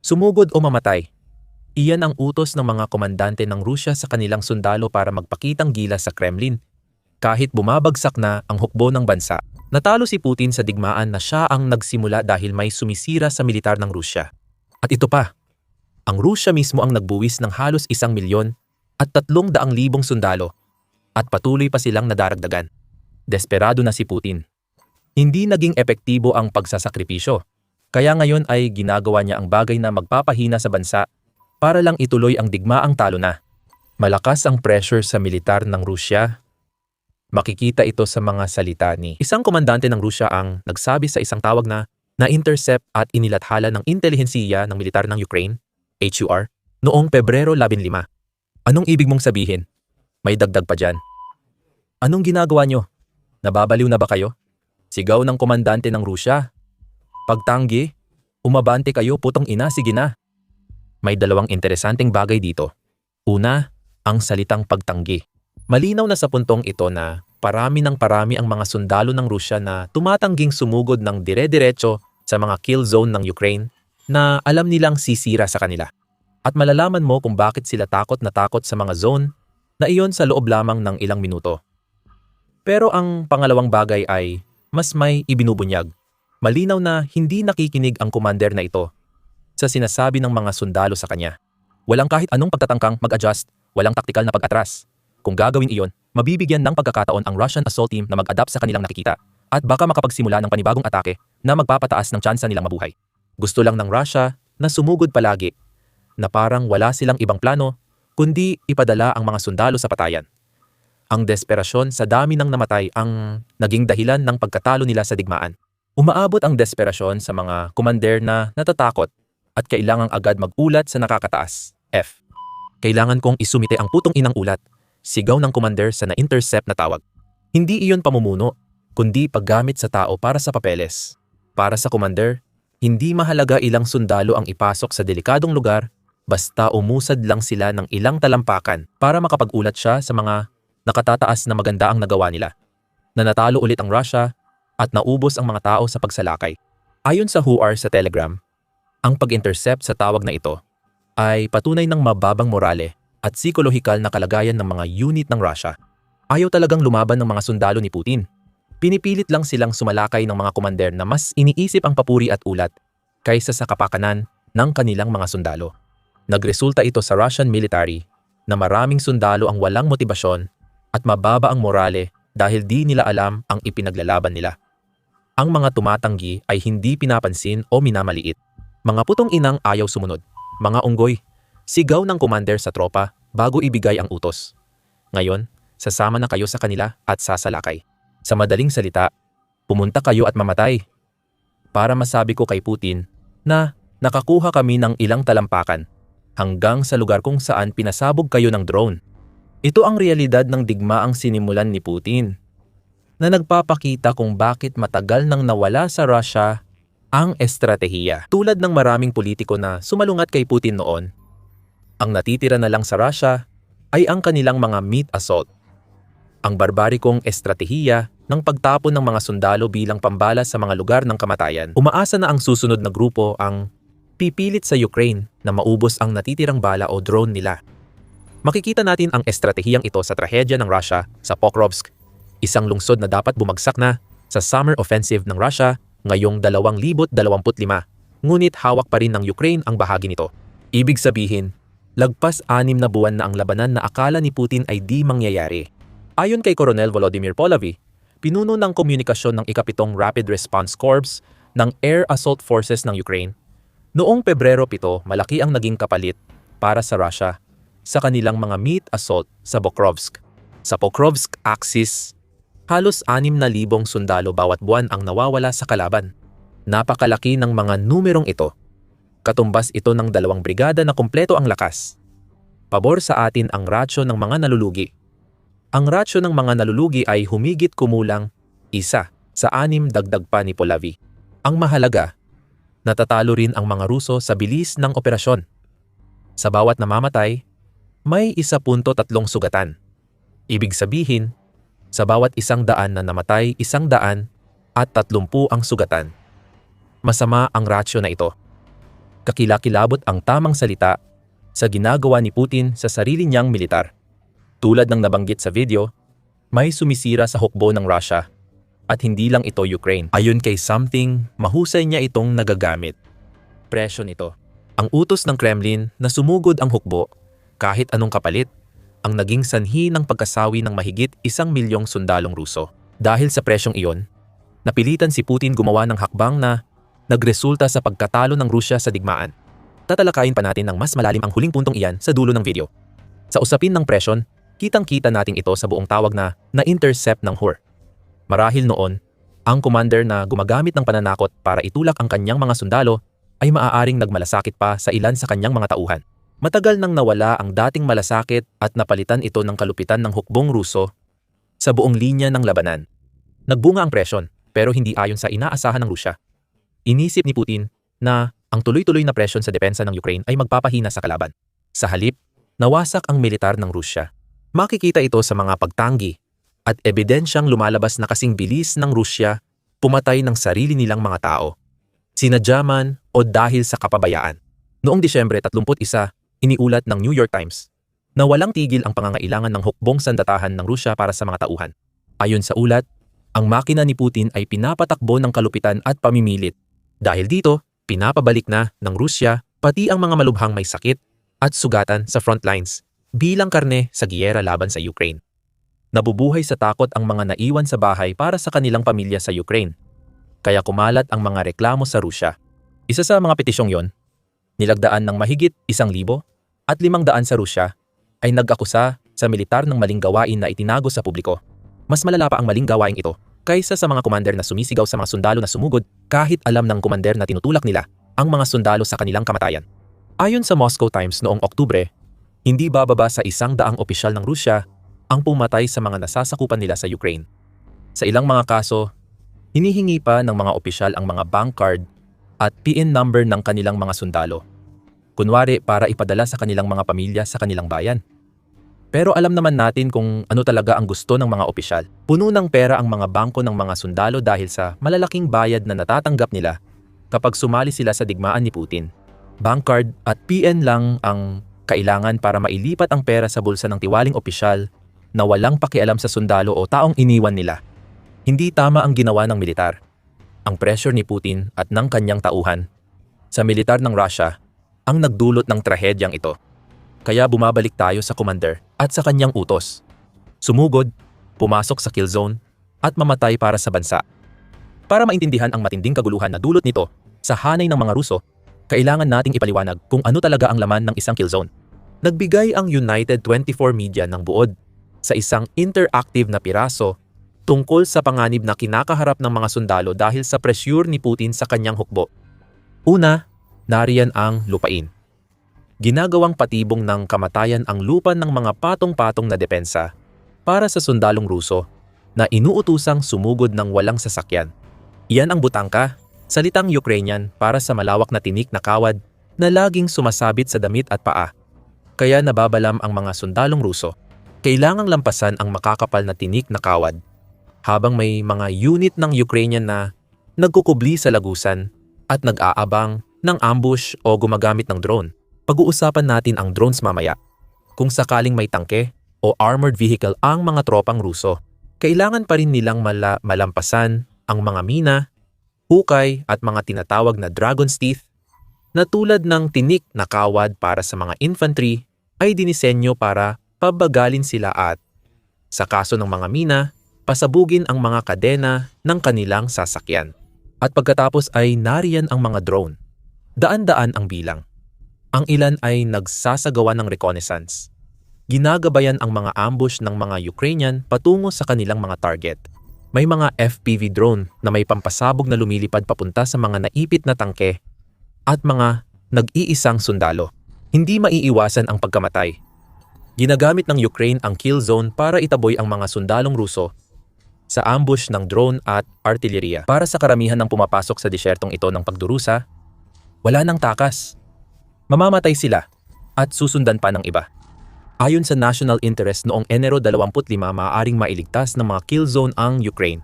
Sumugod o mamatay. Iyan ang utos ng mga komandante ng Rusya sa kanilang sundalo para magpakitang gilas sa Kremlin. Kahit bumabagsak na ang hukbo ng bansa, natalo si Putin sa digmaan na siya ang nagsimula dahil may sumisira sa militar ng Rusya. At ito pa, ang Rusya mismo ang nagbuwis ng halos 1,000,000 at 300,000 sundalo at patuloy pa silang nadaragdagan. Desperado na si Putin. Hindi naging epektibo ang pagsasakripisyo, kaya ngayon ay ginagawa niya ang bagay na magpapahina sa bansa para lang ituloy ang digmaang talo na. Malakas ang pressure sa militar ng Rusya. Makikita ito sa mga salita ni isang komandante ng Rusya ang nagsabi sa isang tawag na na-intercept at inilathala ng intelihensiya ng militar ng Ukraine, HUR, noong Pebrero 15. Anong ibig mong sabihin? May dagdag pa dyan. Anong ginagawa nyo? Nababaliw na ba kayo? Sigaw ng komandante ng Rusya. Pagtanggi, umabante kayo, putong ina, sige na. May dalawang interesanteng bagay dito. Una, ang salitang pagtanggi. Malinaw na sa puntong ito na parami ang mga sundalo ng Rusya na tumatangging sumugod ng dire-diretso sa mga kill zone ng Ukraine na alam nilang sisira sa kanila. At malalaman mo kung bakit sila takot na takot sa mga zone na iyon sa loob lamang ng ilang minuto. Pero ang pangalawang bagay ay mas may ibinubunyag. Malinaw na hindi nakikinig ang commander na ito sa sinasabi ng mga sundalo sa kanya. Walang kahit anong pagtatangkang mag-adjust, walang taktikal na pag-atras. Kung gagawin iyon, mabibigyan ng pagkakataon ang Russian assault team na mag-adapt sa kanilang nakikita at baka makapagsimula ng panibagong atake na magpapataas ng tsansa nilang mabuhay. Gusto lang ng Russia na sumugod palagi, na parang wala silang ibang plano kundi ipadala ang mga sundalo sa patayan. Ang desperasyon sa dami ng namatay ang naging dahilan ng pagkatalo nila sa digmaan. Umaabot ang desperasyon sa mga commander na natatakot at kailangang agad mag-ulat sa nakakataas. F. Kailangan kong isumite ang putong inang ulat. Sigaw ng commander sa na-intercept na tawag. Hindi iyon pamumuno, kundi paggamit sa tao para sa papeles. Para sa commander, hindi mahalaga ilang sundalo ang ipasok sa delikadong lugar, basta umusad lang sila ng ilang talampakan para makapag-ulat siya sa mga nakatataas na maganda ang nagawa nila. Nanatalo ulit ang Russia at naubos ang mga tao sa pagsalakay. Ayon sa HUR sa Telegram, ang pag-intercept sa tawag na ito ay patunay ng mababang morale at psikolohikal na kalagayan ng mga unit ng Russia. Ayaw talagang lumaban ng mga sundalo ni Putin. Pinipilit lang silang sumalakay ng mga komander na mas iniisip ang papuri at ulat kaysa sa kapakanan ng kanilang mga sundalo. Nagresulta ito sa Russian military na maraming sundalo ang walang motibasyon at mababa ang morale dahil di nila alam ang ipinaglalaban nila. Ang mga tumatanggi ay hindi pinapansin o minamaliit. Mga putong inang ayaw sumunod. Mga unggoy. Sigaw ng commander sa tropa bago ibigay ang utos. Ngayon, sasama na kayo sa kanila at sasalakay. Sa madaling salita, pumunta kayo at mamatay. Para masabi ko kay Putin na nakakuha kami ng ilang talampakan hanggang sa lugar kung saan pinasabog kayo ng drone. Ito ang realidad ng digmaang sinimulan ni Putin na nagpapakita kung bakit matagal nang nawala sa Russia ang estratehiya. Tulad ng maraming politiko na sumalungat kay Putin noon, ang natitira na lang sa Russia ay ang kanilang mga meat assault. Ang barbarikong estratehiya ng pagtapon ng mga sundalo bilang pambala sa mga lugar ng kamatayan. Umaasa na ang susunod na grupo ang pipilit sa Ukraine na maubos ang natitirang bala o drone nila. Makikita natin ang estratehiyang ito sa trahedya ng Russia sa Pokrovsk, isang lungsod na dapat bumagsak na sa summer offensive ng Russia ngayong 2025, ngunit hawak pa rin ng Ukraine ang bahagi nito. Ibig sabihin, lagpas 6 na buwan na ang labanan na akala ni Putin ay di mangyayari. Ayon kay Colonel Volodymyr Polavy, pinuno ng komunikasyon ng ika-7 Rapid Response Corps ng Air Assault Forces ng Ukraine, noong Pebrero 7, malaki ang naging kapalit para sa Russia sa kanilang mga meat assault sa Pokrovsk. Sa Pokrovsk Axis, halos 6,000 sundalo bawat buwan ang nawawala sa kalaban. Napakalaki ng mga numerong ito. Katumbas ito ng 2 brigada na kumpleto ang lakas. Pabor sa atin ang rasyo ng mga nalulugi. Ang rasyo ng mga nalulugi ay humigit kumulang 1 sa 6 dagdag pa ni Polavy. Ang mahalaga, natatalo rin ang mga Ruso sa bilis ng operasyon. Sa bawat namamatay, may 1.3 sugatan. Ibig sabihin, sa bawat 100 na namatay, 130 ang sugatan. Masama ang rasyo na ito. Kakilakilabot ang tamang salita sa ginagawa ni Putin sa sarili niyang militar. Tulad ng nabanggit sa video, may sumisira sa hukbo ng Russia at hindi lang ito Ukraine. Ayon kay Something, mahusay niya itong nagagamit. Presyo nito. Ang utos ng Kremlin na sumugod ang hukbo kahit anong kapalit ang naging sanhi ng pagkasawi ng mahigit 1 milyong sundalong Ruso. Dahil sa presyong iyon, napilitan si Putin gumawa ng hakbang na nagresulta sa pagkatalo ng Rusya sa digmaan. Tatalakayin pa natin ng mas malalim ang huling puntong iyan sa dulo ng video. Sa usapin ng presyon, kitang-kita natin ito sa buong tawag na na-intercept ng HUR. Marahil noon, ang commander na gumagamit ng pananakot para itulak ang kanyang mga sundalo ay maaaring nagmalasakit pa sa ilan sa kanyang mga tauhan. Matagal nang nawala ang dating malasakit at napalitan ito ng kalupitan ng hukbong Ruso sa buong linya ng labanan. Nagbunga ang presyon pero hindi ayon sa inaasahan ng Rusya. Inisip ni Putin na ang tuloy-tuloy na presyon sa depensa ng Ukraine ay magpapahina sa kalaban. Sa halip, nawasak ang militar ng Rusya. Makikita ito sa mga pagtanggi at ebidensyang lumalabas na kasing bilis ng Rusya pumatay ng sarili nilang mga tao. Sinadya man o dahil sa kapabayaan. Noong Disyembre 31, iniulat ng New York Times na walang tigil ang pangangailangan ng hukbong sandatahan ng Rusya para sa mga tauhan. Ayon sa ulat, ang makina ni Putin ay pinapatakbo ng kalupitan at pamimilit. Dahil dito, pinapabalik na ng Rusya pati ang mga malubhang may sakit at sugatan sa front lines bilang karne sa giyera laban sa Ukraine. Nabubuhay sa takot ang mga naiwan sa bahay para sa kanilang pamilya sa Ukraine. Kaya kumalat ang mga reklamo sa Rusya. Isa sa mga petisyong yon, nilagdaan ng mahigit 1,000 at 500 sa Rusya ay nag-akusa sa militar ng maling gawain na itinago sa publiko. Mas malala pa ang maling gawain ito kaysa sa mga komander na sumisigaw sa mga sundalo na sumugod kahit alam ng komander na tinutulak nila ang mga sundalo sa kanilang kamatayan. Ayon sa Moscow Times noong Oktubre, hindi bababa sa 100 opisyal ng Rusya ang pumatay sa mga nasasakupan nila sa Ukraine. Sa ilang mga kaso, hinihingi pa ng mga opisyal ang mga bank card at PIN number ng kanilang mga sundalo. Kunwari para ipadala sa kanilang mga pamilya sa kanilang bayan. Pero alam naman natin kung ano talaga ang gusto ng mga opisyal. Puno ng pera ang mga bangko ng mga sundalo dahil sa malalaking bayad na natatanggap nila kapag sumali sila sa digmaan ni Putin. Bank card at PN lang ang kailangan para mailipat ang pera sa bulsa ng tiwaling opisyal na walang pakialam sa sundalo o taong iniwan nila. Hindi tama ang ginawa ng militar. Ang pressure ni Putin at ng kanyang tauhan sa militar ng Russia ang nagdulot ng trahedyang ito. Kaya bumabalik tayo sa commander at sa kanyang utos. Sumugod, pumasok sa kill zone, at mamatay para sa bansa. Para maintindihan ang matinding kaguluhan na dulot nito sa hanay ng mga Ruso, kailangan nating ipaliwanag kung ano talaga ang laman ng isang kill zone. Nagbigay ang United 24 Media ng buod sa isang interactive na piraso tungkol sa panganib na kinakaharap ng mga sundalo dahil sa pressure ni Putin sa kanyang hukbo. Una, nariyan ang lupain. Ginagawang patibong ng kamatayan ang lupa ng mga patong-patong na depensa para sa sundalong Ruso na inuutusang sumugod ng walang sasakyan. Iyan ang butangka, salitang Ukrainian para sa malawak na tinik na kawad na laging sumasabit sa damit at paa. Kaya nababalam ang mga sundalong Ruso. Kailangang lampasan ang makakapal na tinik na kawad habang may mga unit ng Ukrainian na nagkukubli sa lagusan at nag-aabang ng ambush o gumagamit ng drone. Pag-uusapan natin ang drones mamaya. Kung sakaling may tangke o armored vehicle ang mga tropang Ruso, kailangan pa rin nilang malampasan ang mga mina, hukay at mga tinatawag na dragon's teeth na tulad ng tinik na kawad para sa mga infantry ay dinisenyo para pabagalin sila at, sa kaso ng mga mina, pasabugin ang mga kadena ng kanilang sasakyan. At pagkatapos ay nariyan ang mga drone. Daan-daan ang bilang. Ang ilan ay nagsasagawa ng reconnaissance. Ginagabayan ang mga ambush ng mga Ukrainian patungo sa kanilang mga target. May mga FPV drone na may pampasabog na lumilipad papunta sa mga naipit na tangke at mga nag-iisang sundalo. Hindi maiiwasan ang pagkamatay. Ginagamit ng Ukraine ang kill zone para itaboy ang mga sundalong Ruso sa ambush ng drone at artilleriya. Para sa karamihan ng pumapasok sa disyertong ito ng pagdurusa, wala nang takas. Mamamatay sila at susundan pa ng iba. Ayon sa national interest noong Enero 25, maaaring mailigtas ng mga kill zone ang Ukraine.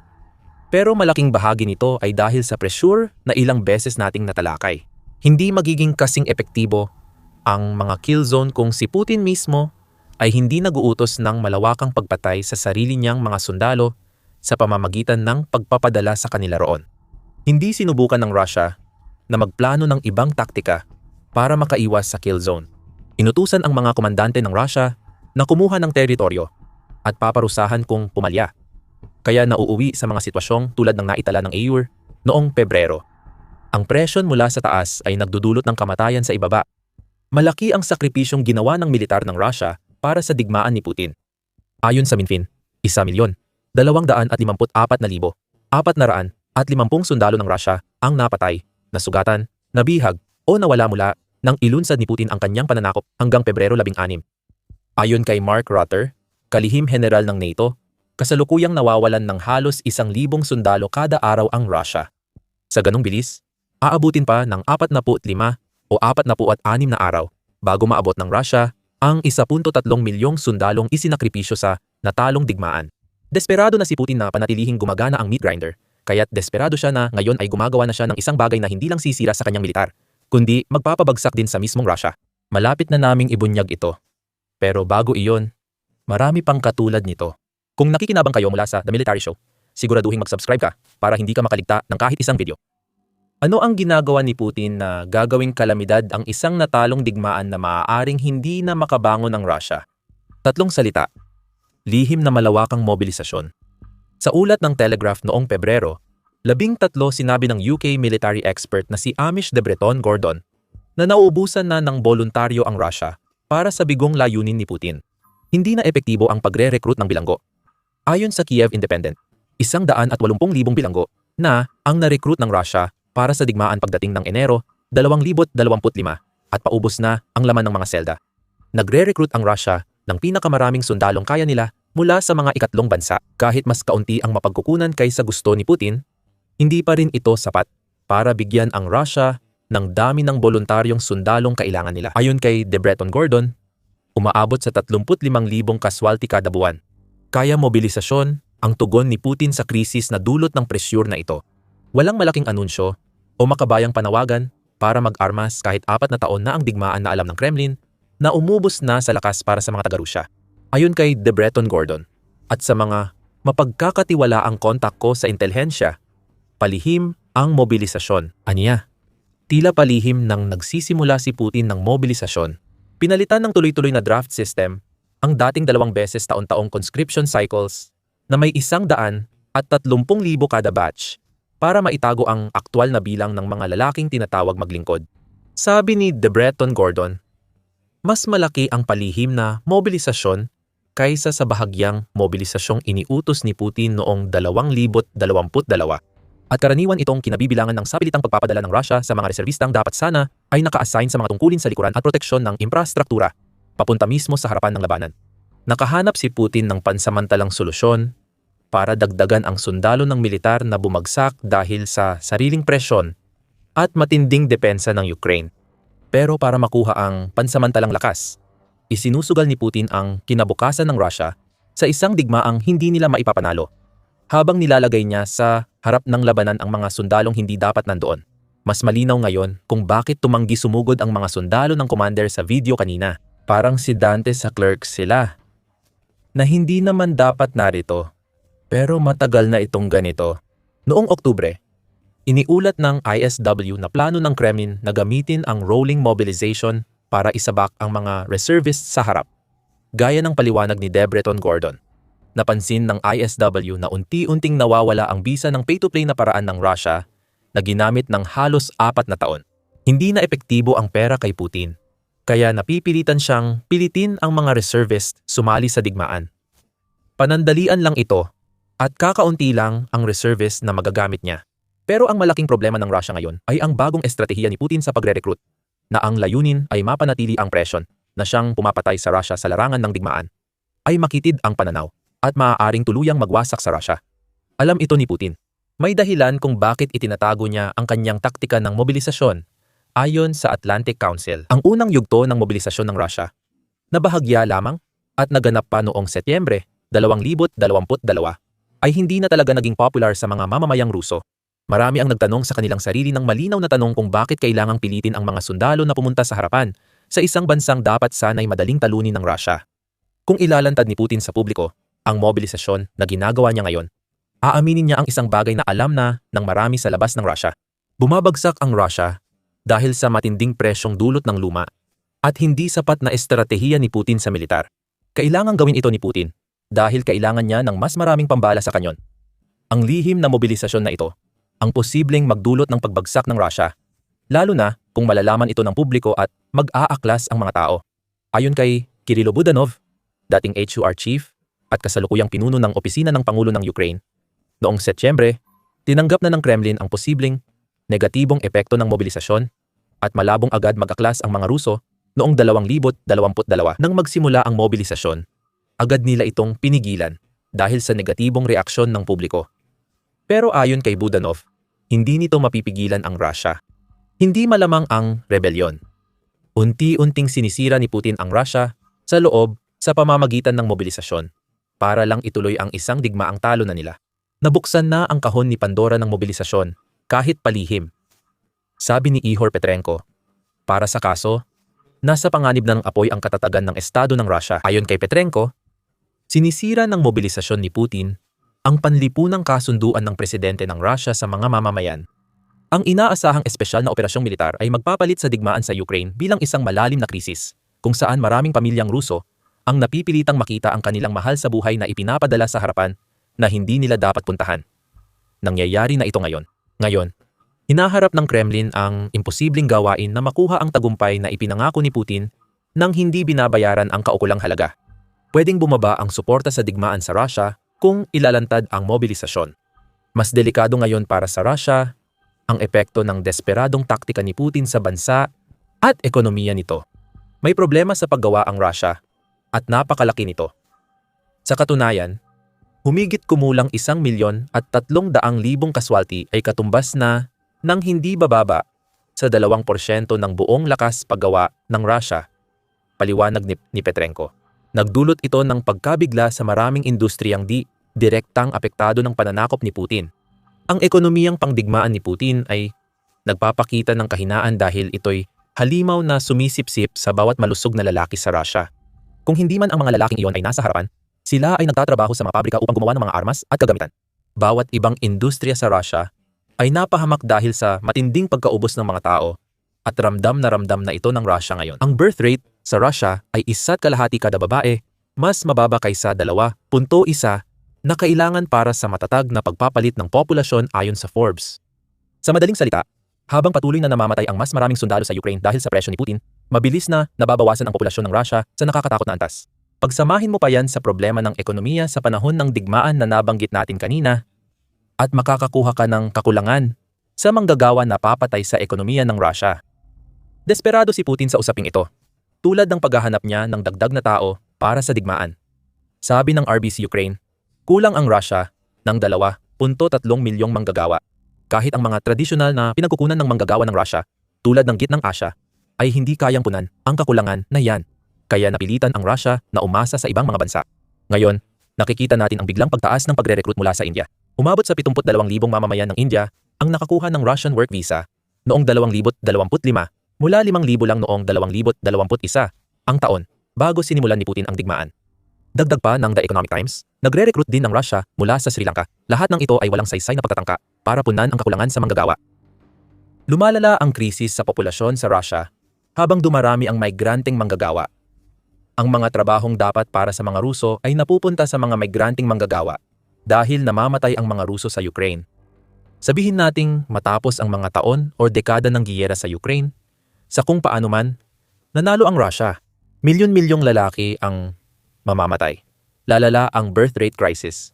Pero malaking bahagi nito ay dahil sa pressure na ilang beses nating natalakay. Hindi magiging kasing epektibo ang mga kill zone kung si Putin mismo ay hindi nag-uutos ng malawakang pagpatay sa sarili niyang mga sundalo sa pamamagitan ng pagpapadala sa kanila roon. Hindi sinubukan ng Russia na magplano ng ibang taktika para makaiwas sa kill zone. Inutusan ang mga komandante ng Russia na kumuha ng teritoryo at paparusahan kung pumalya. Kaya nauuwi sa mga sitwasyong tulad ng naitala ng AUR noong Pebrero. Ang presyon mula sa taas ay nagdudulot ng kamatayan sa ibaba. Malaki ang sakripisyong ginawa ng militar ng Russia para sa digmaan ni Putin. Ayon sa Minfin, 1,254,450 sundalo ng Russia ang napatay, nasugatan, nabihag o nawala mula nang ilunsad ni Putin ang kanyang pananakop hanggang Pebrero 16. Ayon kay Mark Rutte, kalihim general ng NATO, kasalukuyang nawawalan ng halos 1,000 sundalo kada araw ang Russia. Sa ganong bilis, aabutin pa ng 45 o 46 na araw bago maabot ng Russia ang 1.3 milyong sundalong isinakripisyo sa natalong digmaan. Desperado na si Putin na panatilihing gumagana ang meat grinder, kaya't desperado siya na ngayon ay gumagawa na siya ng isang bagay na hindi lang sisira sa kanyang militar, kundi magpapabagsak din sa mismong Russia. Malapit na naming ibunyag ito. Pero bago iyon, marami pang katulad nito. Kung nakikinabang kayo mula sa The Military Show, siguraduhin mag-subscribe ka para hindi ka makaligta ng kahit isang video. Ano ang ginagawa ni Putin na gagawing kalamidad ang isang natalong digmaan na maaaring hindi na makabangon ng Russia? 3 salita. Lihim na malawakang mobilisasyon. Sa ulat ng Telegraph noong Pebrero, 13 sinabi ng UK military expert na si Amish de Bretton-Gordon na nauubusan na ng voluntaryo ang Russia para sa bigong layunin ni Putin. Hindi na epektibo ang pagre-recruit ng bilanggo. Ayon sa Kiev Independent, 180,000 bilanggo na ang na-recruit ng Russia para sa digmaan pagdating ng Enero 2025 at paubos na ang laman ng mga selda. Nagre-recruit ang Russia ng pinakamaraming sundalong kaya nila mula sa mga ikatlong bansa. Kahit mas kaunti ang mapagkukunan kaysa gusto ni Putin, hindi pa rin ito sapat para bigyan ang Russia ng dami ng voluntaryong sundalong kailangan nila. Ayon kay de Bretton-Gordon, umaabot sa 35,000 kaswalti kada buwan. Kaya mobilisasyon ang tugon ni Putin sa krisis na dulot ng presyur na ito. Walang malaking anunsyo o makabayang panawagan para mag-armas kahit 4 na taon na ang digmaan na alam ng Kremlin na umubos na sa lakas para sa mga taga-Rusya. Ayon kay de Bretton-Gordon at sa mga mapagkakatiwalaang kontak ko sa intelihensya, palihim ang mobilisasyon. Aniya, tila palihim nang nagsisimula si Putin ng mobilisasyon. Pinalitan ng tuloy-tuloy na draft system ang dating 2 beses taon-taong conscription cycles na may 130,000 kada batch para maitago ang aktwal na bilang ng mga lalaking tinatawag maglingkod. Sabi ni de Bretton-Gordon, mas malaki ang palihim na mobilisasyon kaysa sa bahagyang mobilisasyong iniutos ni Putin noong 2022. At karaniwan itong kinabibilangan ng sapilitang pagpapadala ng Russia sa mga reservistang dapat sana ay naka-assign sa mga tungkulin sa likuran at proteksyon ng infrastruktura, papunta mismo sa harapan ng labanan. Nakahanap si Putin ng pansamantalang solusyon para dagdagan ang sundalo ng militar na bumagsak dahil sa sariling presyon at matinding depensa ng Ukraine. Pero para makuha ang pansamantalang lakas, isinusugal ni Putin ang kinabukasan ng Russia sa isang digmaang hindi nila maipapanalo, habang nilalagay niya sa harap ng labanan ang mga sundalong hindi dapat nandoon. Mas malinaw ngayon kung bakit tumanggi sumugod ang mga sundalo ng commander sa video kanina. Parang si Dante sa Clerks sila, na hindi naman dapat narito. Pero matagal na itong ganito. Noong Oktubre, iniulat ng ISW na plano ng Kremlin na gamitin ang rolling mobilization para isabak ang mga reservists sa harap. Gaya ng paliwanag ni de Bretton-Gordon, napansin ng ISW na unti-unting nawawala ang bisa ng pay-to-play na paraan ng Russia na ginamit ng halos 4 na taon. Hindi na epektibo ang pera kay Putin, kaya napipilitan siyang pilitin ang mga reservists sumali sa digmaan. Panandalian lang ito at kakaunti lang ang reservists na magagamit niya. Pero ang malaking problema ng Russia ngayon ay ang bagong estratehiya ni Putin sa pagre-recruit, na ang layunin ay mapanatili ang presyon na siyang pumapatay sa Russia sa larangan ng digmaan, ay makitid ang pananaw at maaaring tuluyang magwasak sa Russia. Alam ito ni Putin. May dahilan kung bakit itinatago niya ang kanyang taktika ng mobilisasyon. Ayon sa Atlantic Council, ang unang yugto ng mobilisasyon ng Russia na bahagya lamang at naganap pa noong Setyembre 2022 ay hindi na talaga naging popular sa mga mamamayang Ruso. Marami ang nagtanong sa kanilang sarili ng malinaw na tanong kung bakit kailangang pilitin ang mga sundalo na pumunta sa harapan sa isang bansang dapat sana'y madaling talunin ng Russia. Kung ilalantad ni Putin sa publiko ang mobilisasyon na ginagawa niya ngayon, aaminin niya ang isang bagay na alam na ng marami sa labas ng Russia. Bumabagsak ang Russia dahil sa matinding presyong dulot ng luma at hindi sapat na estratehiya ni Putin sa militar. Kailangang gawin ito ni Putin dahil kailangan niya ng mas maraming pambala sa kanyon. Ang lihim na mobilisasyon na ito ang posibleng magdulot ng pagbagsak ng Russia, lalo na kung malalaman ito ng publiko at mag-aaklas ang mga tao. Ayon kay Kirilo Budanov, dating HUR chief at kasalukuyang pinuno ng opisina ng Pangulo ng Ukraine, noong Setyembre, tinanggap na ng Kremlin ang posibleng negatibong epekto ng mobilisasyon at malabong agad mag-aklas ang mga Ruso noong 2022. Nang magsimula ang mobilisasyon, agad nila itong pinigilan dahil sa negatibong reaksyon ng publiko. Pero ayon kay Budanov, hindi nito mapipigilan ang Russia. Hindi malamang ang rebelyon. Unti-unting sinisira ni Putin ang Russia sa loob sa pamamagitan ng mobilisasyon para lang ituloy ang isang digmaang talo na nila. Nabuksan na ang kahon ni Pandora ng mobilisasyon kahit palihim. Sabi ni Ihor Petrenko, para sa kaso, nasa panganib na ng apoy ang katatagan ng estado ng Russia. Ayon kay Petrenko, sinisira ng mobilisasyon ni Putin ang panlipunang kasunduan ng presidente ng Russia sa mga mamamayan. Ang inaasahang espesyal na operasyong militar ay magpapalit sa digmaan sa Ukraine bilang isang malalim na krisis, kung saan maraming pamilyang Ruso ang napipilitang makita ang kanilang mahal sa buhay na ipinapadala sa harapan na hindi nila dapat puntahan. Nangyayari na ito ngayon. Ngayon, hinaharap ng Kremlin ang imposibleng gawain na makuha ang tagumpay na ipinangako ni Putin nang hindi binabayaran ang kaukulang halaga. Pwedeng bumaba ang suporta sa digmaan sa Russia kung ilalantad ang mobilisasyon. Mas delikado ngayon para sa Russia ang epekto ng desperadong taktika ni Putin sa bansa at ekonomiya nito. May problema sa paggawa ang Russia at napakalaki nito. Sa katunayan, humigit kumulang 1,300,000 kaswalti ay katumbas na ng hindi bababa sa 2% ng buong lakas paggawa ng Russia, paliwanag ni Petrenko. Nagdulot ito ng pagkabigla sa maraming industriyang di direktang apektado ng pananakop ni Putin. Ang ekonomiyang pangdigmaan ni Putin ay nagpapakita ng kahinaan dahil ito'y halimaw na sumisipsip sa bawat malusog na lalaki sa Russia. Kung hindi man ang mga lalaking iyon ay nasa harapan, sila ay nagtatrabaho sa mga pabrika upang gumawa ng mga armas at kagamitan. Bawat ibang industriya sa Russia ay napahamak dahil sa matinding pagkaubos ng mga tao at ramdam na ito ng Russia ngayon. Ang birth rate sa Russia ay 1.5 kada babae, mas mababa kaysa 2.1 na kailangan para sa matatag na pagpapalit ng populasyon ayon sa Forbes. Sa madaling salita, habang patuloy na namamatay ang mas maraming sundalo sa Ukraine dahil sa presyo ni Putin, mabilis na nababawasan ang populasyon ng Russia sa nakakatakot na antas. Pagsamahin mo pa yan sa problema ng ekonomiya sa panahon ng digmaan na nabanggit natin kanina, at makakakuha ka ng kakulangan sa manggagawa na papatay sa ekonomiya ng Russia. Desperado si Putin sa usaping ito, tulad ng paghahanap niya ng dagdag na tao para sa digmaan. Sabi ng RBC Ukraine, kulang ang Russia ng 2.3 milyong manggagawa. Kahit ang mga tradisyonal na pinagkukunan ng manggagawa ng Russia, tulad ng Gitnang Asya, ay hindi kayang punan ang kakulangan na yan. Kaya napilitan ang Russia na umasa sa ibang mga bansa. Ngayon, nakikita natin ang biglang pagtaas ng pagre-recruit mula sa India. Umabot sa 72,000 mamamayan ng India ang nakakuha ng Russian Work Visa noong 2025 mula 5,000 lang noong 2021 ang taon bago sinimulan ni Putin ang digmaan. Dagdag pa ng The Economic Times, nagre-recruit din ng Russia mula sa Sri Lanka. Lahat ng ito ay walang saysay na pagtatangka para punan ang kakulangan sa manggagawa. Lumalala ang krisis sa populasyon sa Russia habang dumarami ang migranteng manggagawa. Ang mga trabahong dapat para sa mga Ruso ay napupunta sa mga migranteng manggagawa dahil namamatay ang mga Ruso sa Ukraine. Sabihin nating matapos ang mga taon o dekada ng giyera sa Ukraine, sa kung paano man, nanalo ang Russia. Milyon-milyong lalaki ang mamamatay. Lalala ang birth rate crisis.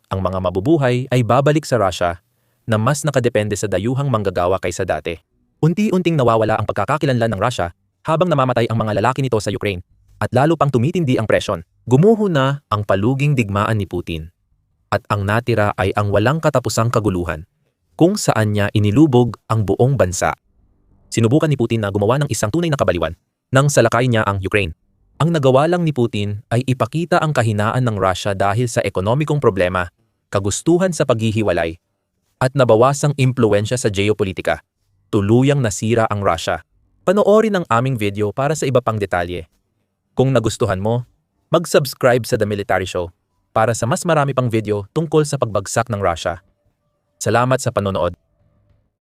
Ang mga mabubuhay ay babalik sa Russia na mas nakadepende sa dayuhang manggagawa kaysa dati. Unti-unting nawawala ang pagkakakilanlan ng Russia habang namamatay ang mga lalaki nito sa Ukraine at lalo pang tumitindi ang presyon. Gumuho na ang paluging digmaan ni Putin at ang natira ay ang walang katapusang kaguluhan kung saan niya inilubog ang buong bansa. Sinubukan ni Putin na gumawa ng isang tunay na kabaliwan nang salakay niya ang Ukraine. Ang nagawa lang ni Putin ay ipakita ang kahinaan ng Russia dahil sa ekonomikong problema, kagustuhan sa paghihiwalay, at nabawasang impluensya sa geopolitika. Tuluyang nasira ang Russia. Panoorin ang aming video para sa iba pang detalye. Kung nagustuhan mo, mag-subscribe sa The Military Show para sa mas marami pang video tungkol sa pagbagsak ng Russia. Salamat sa panonood.